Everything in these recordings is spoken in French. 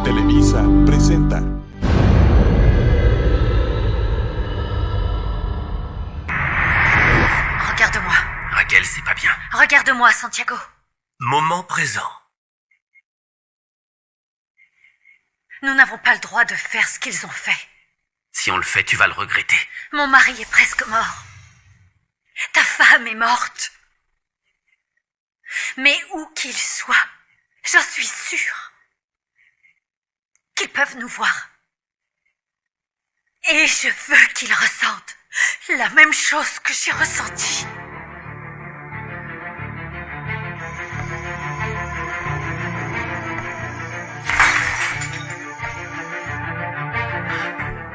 Televisa presenta. Regarde-moi. Raquel, c'est pas bien. Regarde-moi, Santiago. Moment présent. Nous n'avons pas le droit de faire ce qu'ils ont fait. Si on le fait, tu vas le regretter. Mon mari est presque mort. Ta femme est morte. Mais où qu'ils soient, j'en suis sûre qu'ils peuvent nous voir. Et je veux qu'ils ressentent la même chose que j'ai ressentie.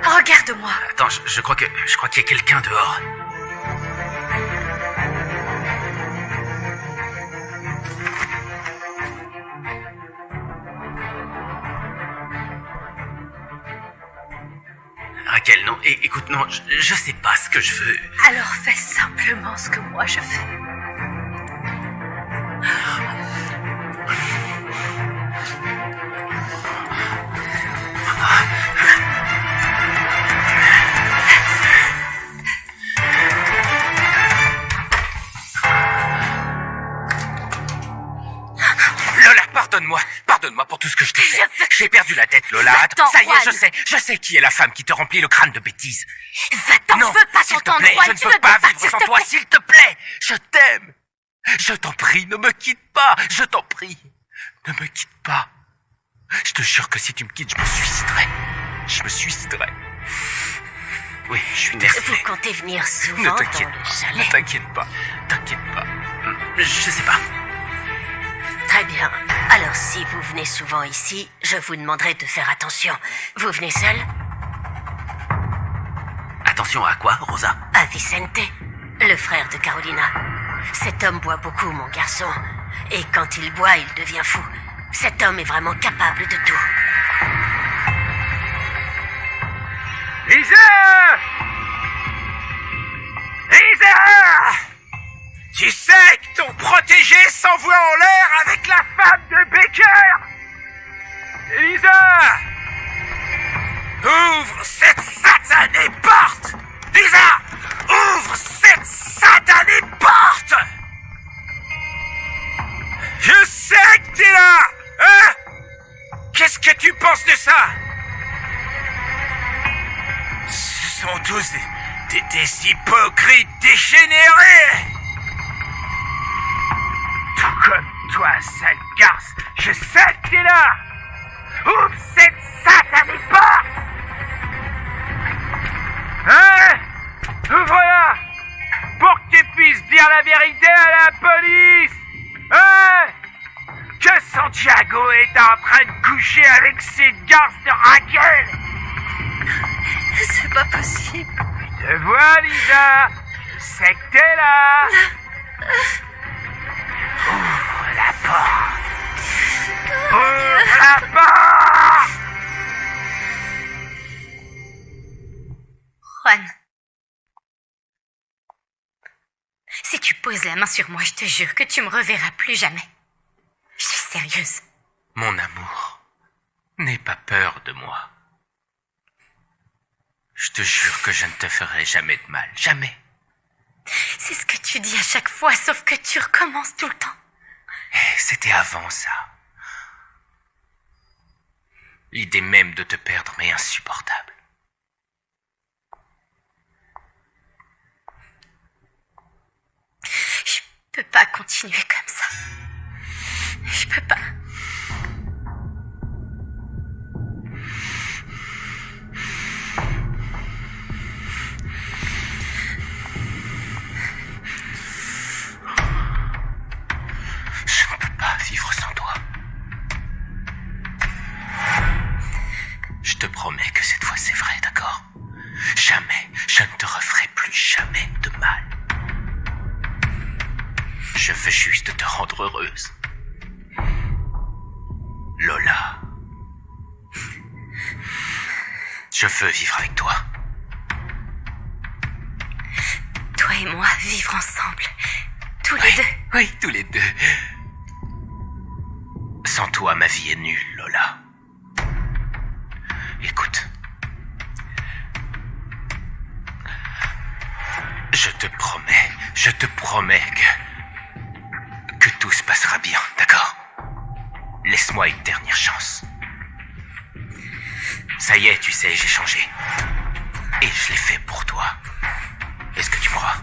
Regarde-moi. Attends, je crois qu'il y a quelqu'un dehors. Raquel, non, écoute, non, je sais pas ce que je veux. Alors fais simplement ce que moi je fais. Lola, pardonne-moi pour tout ce que je t'ai fait. J'ai perdu la tête, Lola. Va-t'en, Ça y est, Juan. je sais qui est la femme qui te remplit le crâne de bêtises. Va-t'en, Non, je veux pas s'il te t'entendre, plaît, Juan, je ne tu peux veux pas pas vivre partir, sans s'il te toi, plaît. s'il te plaît. Je t'aime. Je t'en prie, ne me quitte pas. Je t'en prie. Ne me quitte pas. Je te jure que si tu me quittes, je me suiciderai. Je me suiciderai. Oui, je suis nerveux. Vous comptez venir souvent Ne dans t'inquiète le pas. chalet? Ne t'inquiète pas. T'inquiète pas. Je sais pas. Très bien. Alors, si vous venez souvent ici, je vous demanderai de faire attention. Vous venez seul? Attention à quoi, Rosa? À Vicente, le frère de Carolina. Cet homme boit beaucoup, mon garçon. Et quand il boit, il devient fou. Cet homme est vraiment capable de tout. Lisa! Lisa! Tu sais que ton protégé s'envoie en l'air avec la femme de Baker! Lisa! Ouvre cette satanée porte! Lisa! Ouvre cette satanée porte! Je sais que t'es là! Hein? Qu'est-ce que tu penses de ça? Ce sont tous des hypocrites dégénérés! Tout comme toi, sale garce, je sais que t'es là! Ouvre cette satanée porte! Hein? Ouvre-la! Pour que tu puisses dire la vérité à la police! Hein? Que Santiago est en train de coucher avec cette garce de Raquel! C'est pas possible. Je te vois, Lisa! Je sais que t'es là! Ouvre la porte! Ouvre la porte! Juan. Si tu poses la main sur moi, je te jure que tu me reverras plus jamais. Je suis sérieuse. Mon amour, n'aie pas peur de moi. Je te jure que je ne te ferai jamais de mal. Jamais. C'est ce que tu dis à chaque fois, sauf que tu recommences tout le temps. C'était avant ça. L'idée même de te perdre m'est insupportable. Je peux pas continuer comme ça. Je peux pas. Je ne peux pas vivre sans toi. Je te promets que cette fois c'est vrai, d'accord? Jamais, je ne te referai plus jamais de mal. Je veux juste te rendre heureuse. Lola. Je veux vivre avec toi. Toi et moi, vivre ensemble. Tous les deux. Oui, tous les deux. Sans toi, ma vie est nulle, Lola. je te promets que tout se passera bien, d'accord? Laisse-moi une dernière chance. Ça y est, tu sais, j'ai changé. Et je l'ai fait pour toi. Est-ce que tu crois?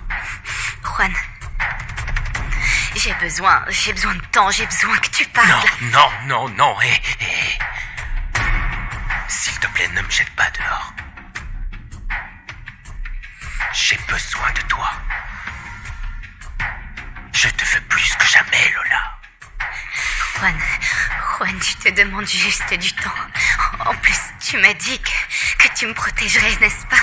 Juan, j'ai besoin de temps, j'ai besoin que tu parles. Non, hé. S'il te plaît, ne me jette pas dehors. J'ai besoin de toi. Je te veux plus que jamais, Lola. Juan, je te demande juste du temps. En plus, tu m'as dit que tu me protégerais, n'est-ce pas?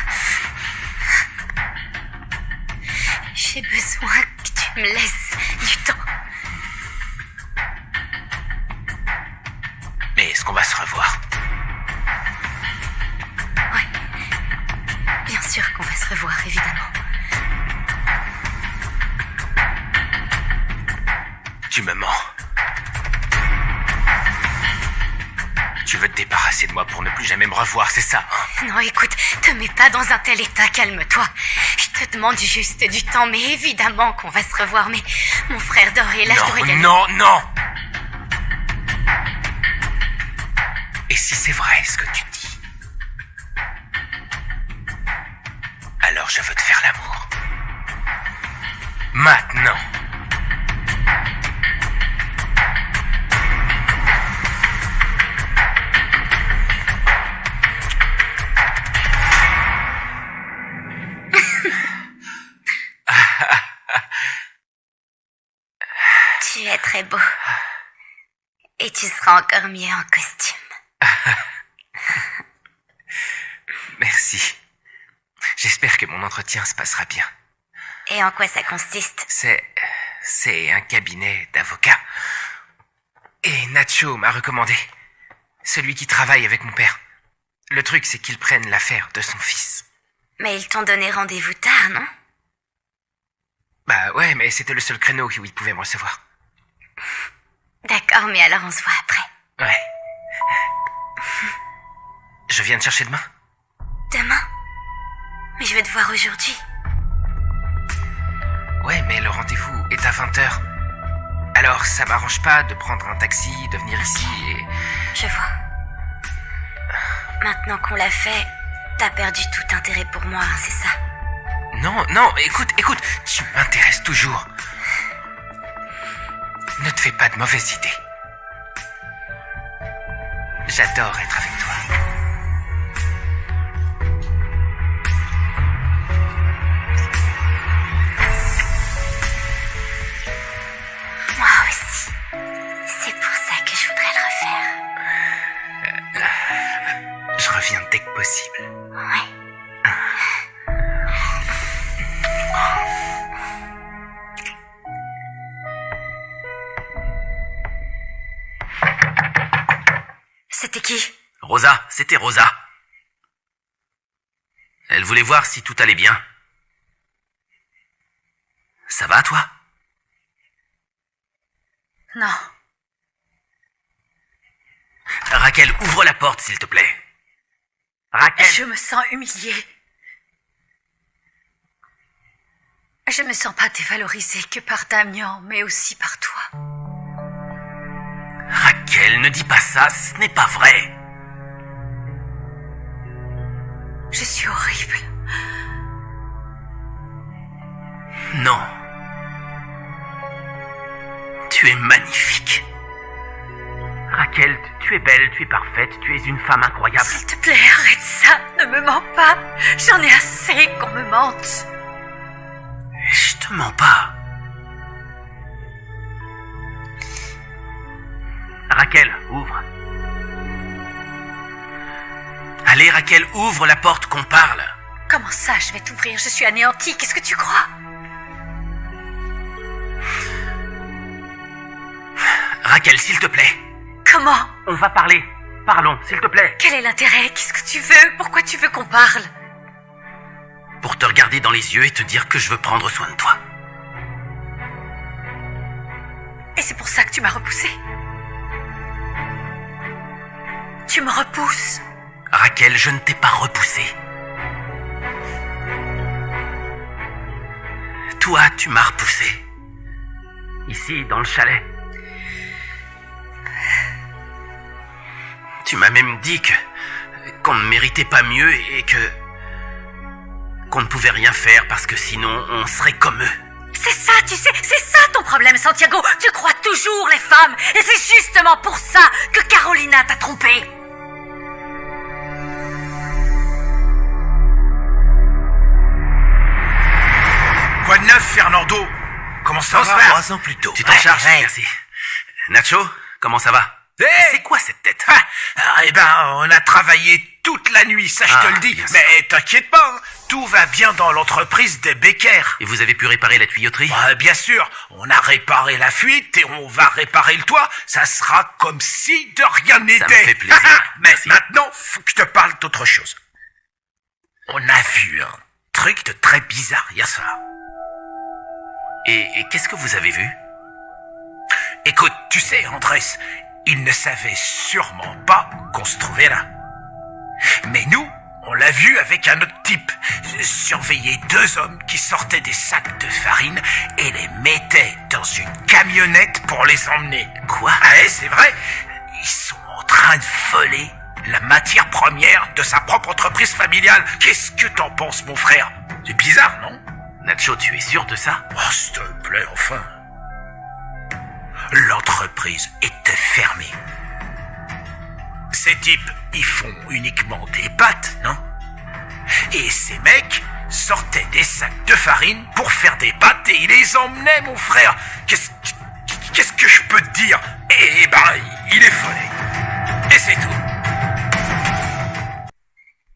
J'ai besoin que tu me laisses du temps. Mais est-ce qu'on va se revoir? Ouais. Bien sûr qu'on va se revoir, évidemment. Tu me mens. Tu veux te débarrasser de moi pour ne plus jamais me revoir, c'est ça, hein? Non, écoute, te mets pas dans un tel état, calme-toi. Je te demande juste du temps, mais évidemment qu'on va se revoir, mais mon frère dort et là je dois y aller. Non. Et si c'est vrai ce que tu dis, alors je veux te faire l'amour. Maintenant. Tu es très beau. Et tu seras encore mieux en costume. Merci. J'espère que mon entretien se passera bien. Et en quoi ça consiste? C'est un cabinet d'avocats. Et Nacho m'a recommandé. Celui qui travaille avec mon père. Le truc, c'est qu'ils prennent l'affaire de son fils. Mais ils t'ont donné rendez-vous tard, non? Bah ouais, mais c'était le seul créneau où ils pouvaient me recevoir. D'accord, mais alors on se voit après. Ouais. Je viens te chercher demain? Demain? Mais je vais te voir aujourd'hui. Ouais, mais le rendez-vous est à 20h. Alors ça m'arrange pas de prendre un taxi, de venir ici et... Je vois. Maintenant qu'on l'a fait, t'as perdu tout intérêt pour moi, hein, c'est ça? Non, écoute, tu m'intéresses toujours. Ne te fais pas de mauvaises idées. J'adore être avec toi. Moi aussi. C'est pour ça que je voudrais le refaire. Je reviens dès que possible. Ouais. C'était qui? Rosa, c'était Rosa. Elle voulait voir si tout allait bien. Ça va, toi? Non. Raquel, ouvre la porte, s'il te plaît. Raquel! Je me sens humiliée. Je me sens pas dévalorisée que par Damien, mais aussi par toi. Raquel, ne dis pas ça, ce n'est pas vrai. Je suis horrible. Non. Tu es magnifique. Raquel, tu es belle, tu es parfaite, tu es une femme incroyable. S'il te plaît, arrête ça. Ne me mens pas. J'en ai assez qu'on me mente. Je te mens pas. Raquel, ouvre. Allez, Raquel, ouvre la porte qu'on parle. Comment ça, je vais t'ouvrir? Je suis anéantie. Qu'est-ce que tu crois? Raquel, s'il te plaît. Comment? On va parler. Parlons, s'il te plaît. Quel est l'intérêt? Qu'est-ce que tu veux? Pourquoi tu veux qu'on parle? Pour te regarder dans les yeux et te dire que je veux prendre soin de toi. Et c'est pour ça que tu m'as repoussée? Tu me repousses? Raquel, je ne t'ai pas repoussée. Toi, tu m'as repoussé. Ici, dans le chalet. Tu m'as même dit qu'on ne méritait pas mieux et qu'on ne pouvait rien faire parce que sinon on serait comme eux. C'est ça, tu sais, c'est ça ton problème, Santiago. Tu crois toujours les femmes. Et c'est justement pour ça que Carolina t'a trompé. Quoi de neuf, Fernando? Comment ça va? 3 ans plus tôt. Tu t'en charges, merci. Nacho, comment ça va? C'est quoi cette tête? Eh ben, on a travaillé toute la nuit, ça je te le dis. Mais t'inquiète pas, hein, tout va bien dans l'entreprise des Becker. Et vous avez pu réparer la tuyauterie? Bien sûr, on a réparé la fuite et on va réparer le toit. Ça sera comme si de rien n'était. Ça me fait plaisir. Mais Merci. maintenant, faut que je te parle d'autre chose. On a vu un truc de très bizarre hier soir. Et qu'est-ce que vous avez vu? Écoute, tu sais, Andrés, il ne savait sûrement pas qu'on se trouvait là. Mais nous, on l'a vu avec un autre type. Surveiller 2 hommes qui sortaient des sacs de farine et les mettaient dans une camionnette pour les emmener. Quoi? C'est vrai. Ils sont en train de voler la matière première de sa propre entreprise familiale. Qu'est-ce que t'en penses, mon frère? C'est bizarre, non? Nacho, tu es sûr de ça? Oh, s'il te plaît, enfin. L'entreprise était fermée. Ces types, ils font uniquement des pâtes, non? Et ces mecs sortaient des sacs de farine pour faire des pâtes et ils les emmenaient, mon frère. Qu'est-ce que je peux te dire? Eh ben, il est follet. Et c'est tout.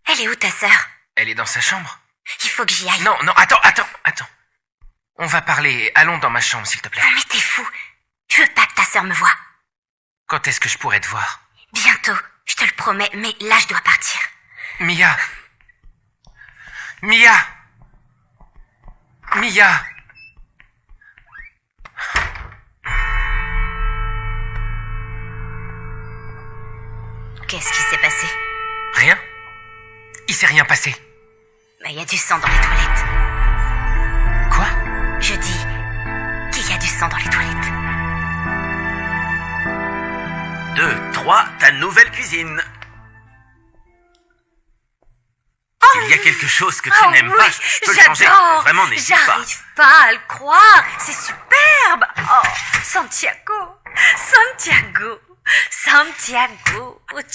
Elle est où ta sœur? Elle est dans sa chambre. Il faut que j'y aille. Non, attends. On va parler. Allons dans ma chambre, s'il te plaît. Non mais t'es fou. Je veux pas que ta sœur me voie. Quand est-ce que je pourrais te voir? Bientôt, je te le promets, mais là je dois partir. Mia! Qu'est-ce qui s'est passé? Rien? Il s'est rien passé. Il y a du sang dans les toilettes. Quoi? Je dis qu'il y a du sang dans les toilettes. 2, 3, ta nouvelle cuisine. Il y a quelque chose que tu n'aimes pas, je peux le changer. Vraiment, n'hésite pas. J'arrive pas à le croire. C'est superbe. Oh, Santiago,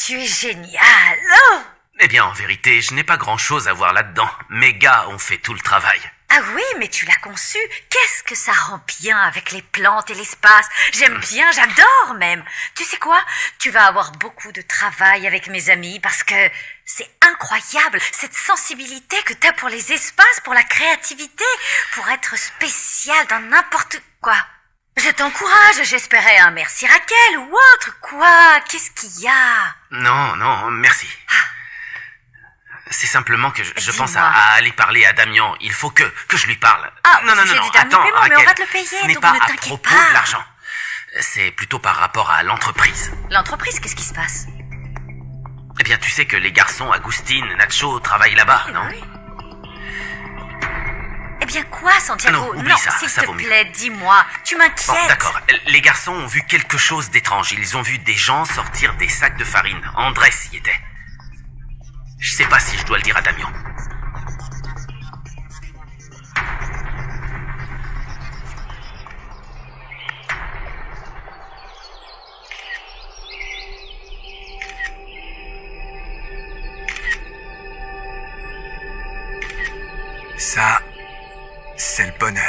tu es génial. Oh. Eh bien, en vérité, je n'ai pas grand-chose à voir là-dedans. Mes gars ont fait tout le travail. Ah oui, mais tu l'as conçu. Qu'est-ce que ça rend bien avec les plantes et l'espace. J'aime bien, j'adore même. Tu sais quoi? Tu vas avoir beaucoup de travail avec mes amis parce que c'est incroyable cette sensibilité que t'as pour les espaces, pour la créativité, pour être spécial dans n'importe quoi. Je t'encourage, j'espérais un merci Raquel ou autre. Quoi? Qu'est-ce qu'il y a? Non, merci. C'est simplement que je pense Dis-moi. à aller parler à Damien. Il faut que je lui parle. Non, j'ai du dernier attends, paiement, mais on Raquel, va te le payer, ce n'est donc pas ne à t'inquiète propos pas. de l'argent. C'est plutôt par rapport à l'entreprise. L'entreprise, qu'est-ce qui se passe? Eh bien, tu sais que les garçons, Agustin, Nacho, travaillent là-bas, non? Oui. Eh bien quoi, Santiago? Ah non, oublie ça, s'il ça te vaut mieux. plaît, dis-moi. Tu m'inquiètes. Bon, d'accord. Les garçons ont vu quelque chose d'étrange. Ils ont vu des gens sortir des sacs de farine. Andrés y était. Je sais pas si je dois le dire à Damien. Ça, c'est le bonheur.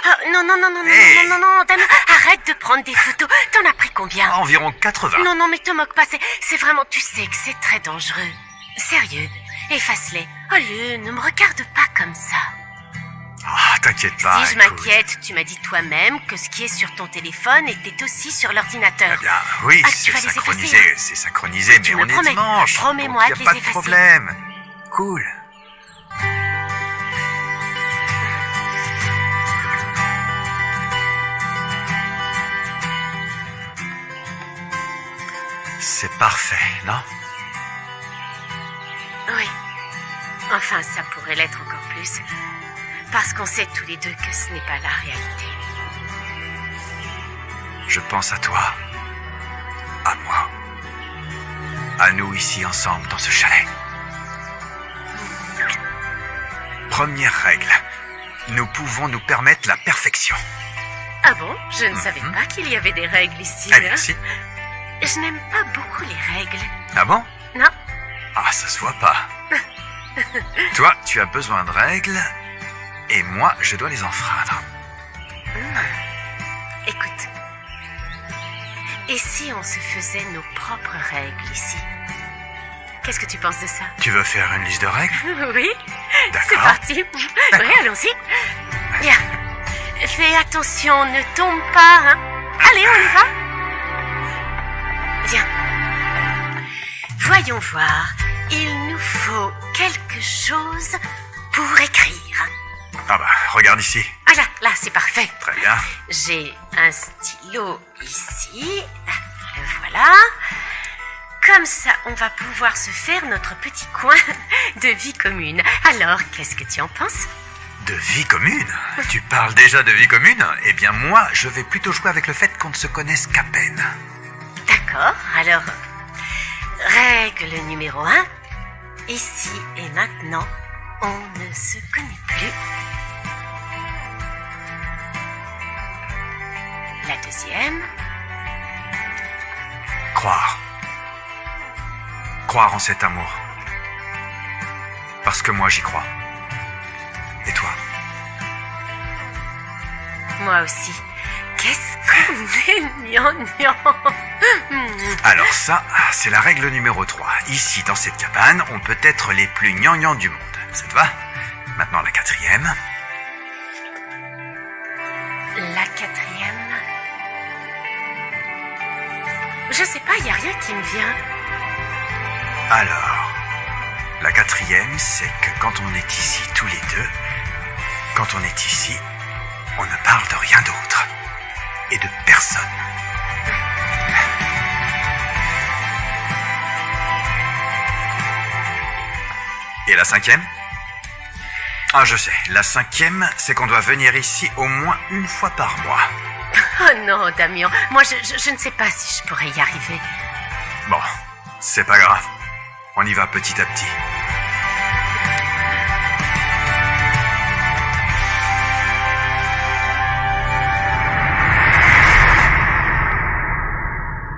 Ah, non, Hey. non, Damien, arrête de prendre des photos. T'en as pris combien? Environ 80. Non, mais te moque pas, c'est vraiment, tu sais que c'est très dangereux. Sérieux, efface-les. Oh, ne me regarde pas comme ça. T'inquiète pas. Si je m'inquiète, tu m'as dit toi-même que ce qui est sur ton téléphone était aussi sur l'ordinateur. Eh bien, oui, Ah, tu c'est vas les effacer, synchronisé, hein. c'est synchronisé, Tu mais me on est promets. dimanche. Promets-moi donc de y a les pas de effacer. problème. Cool. C'est parfait, non? Oui. Enfin, ça pourrait l'être encore plus. Parce qu'on sait tous les deux que ce n'est pas la réalité. Je pense à toi, à moi, à nous ici ensemble dans ce chalet. Première règle, nous pouvons nous permettre la perfection. Ah bon? Je ne savais pas qu'il y avait des règles ici. Eh bien, si. Je n'aime pas beaucoup les règles. Ah bon? Non. Ah, ça se voit pas. Toi, tu as besoin de règles, et moi, je dois les enfreindre. Écoute. Et si on se faisait nos propres règles ici? Qu'est-ce que tu penses de ça? Tu veux faire une liste de règles? Oui. D'accord. C'est parti. Oui, allons-y. Bien. Fais attention, ne tombe pas, hein. Allez, on y va. Bien. Voyons voir. Il nous faut quelque chose pour écrire. Ah bah, regarde ici. Ah là, c'est parfait. Très bien. J'ai un stylo ici. Le voilà. Comme ça, on va pouvoir se faire notre petit coin de vie commune. Alors, qu'est-ce que tu en penses? De vie commune? Tu parles déjà de vie commune? Eh bien, moi, je vais plutôt jouer avec le fait qu'on ne se connaisse qu'à peine. D'accord, alors, règle numéro 1. Ici et maintenant, on ne se connaît plus. La deuxième. Croire. Croire en cet amour. Parce que moi, j'y crois. Et toi? Moi aussi. Qu'est-ce qu'on est gnangnan. Alors ça, c'est la règle numéro 3. Ici, dans cette cabane, on peut être les plus gnangnans du monde. Ça te va? Maintenant, la quatrième. La quatrième. Je sais pas, y a rien qui me vient. Alors, la quatrième, c'est que quand on est ici tous les deux, quand on est ici, on ne parle de rien d'autre. Et de personne. Et la cinquième? Ah, je sais. La cinquième, c'est qu'on doit venir ici au moins une fois par mois. Oh non, Damien. Moi, je ne sais pas si je pourrais y arriver. Bon, c'est pas grave. On y va petit à petit.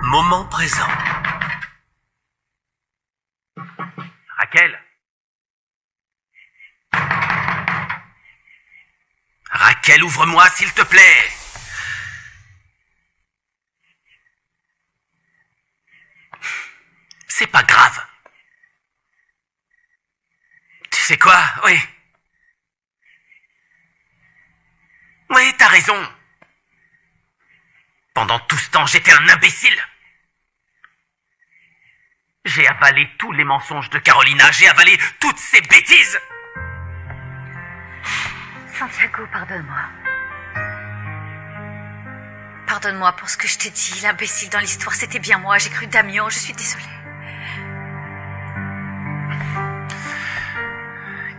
Moment présent. Raquel? Raquel, ouvre-moi, s'il te plaît. C'est pas grave. Tu sais quoi? Oui. Oui, t'as raison. Pendant tout ce temps, j'étais un imbécile. J'ai avalé tous les mensonges de Carolina, j'ai avalé toutes ces bêtises. Santiago, pardonne-moi. Pardonne-moi pour ce que je t'ai dit. L'imbécile dans l'histoire, c'était bien moi. J'ai cru Damien, je suis désolée.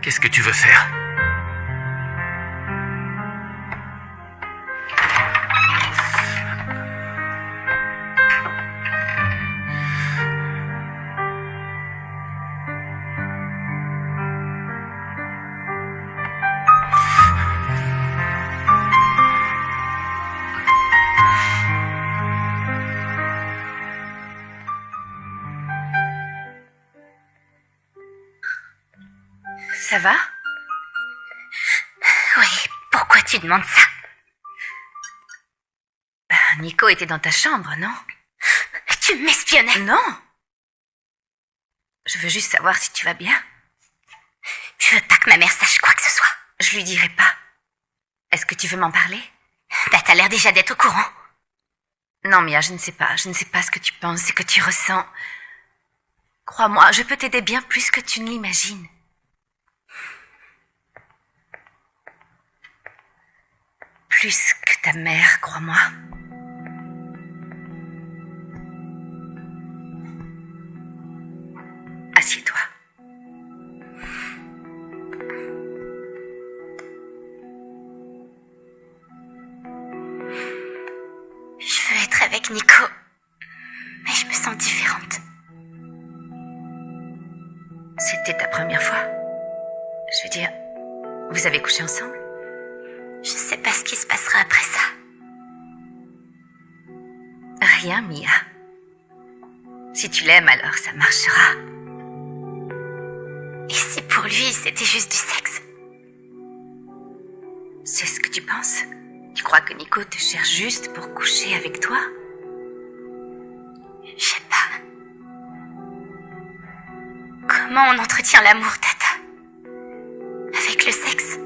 Qu'est-ce que tu veux faire? Ça va? Oui, pourquoi tu demandes ça? Nico était dans ta chambre, non? Tu m'espionnais. Non. Je veux juste savoir si tu vas bien. Je veux pas que ma mère sache quoi que ce soit. Je lui dirai pas. Est-ce que tu veux m'en parler? Bah, t'as l'air déjà d'être au courant. Non, Mia, je ne sais pas. Je ne sais pas ce que tu penses, ce que tu ressens. Crois-moi, je peux t'aider bien plus que tu ne l'imagines. Plus que ta mère, crois-moi. Assieds-toi. avec Nico. Mais je me sens différente. C'était ta première fois? Je veux dire, vous avez couché ensemble? Je sais pas ce qui se passera après ça. Rien, Mia. Si tu l'aimes, alors ça marchera. Et si pour lui, c'était juste du sexe? C'est ce que tu penses? Tu crois que Nico te cherche juste pour coucher avec toi? Je sais pas. Comment on entretient l'amour, Tata? Avec le sexe?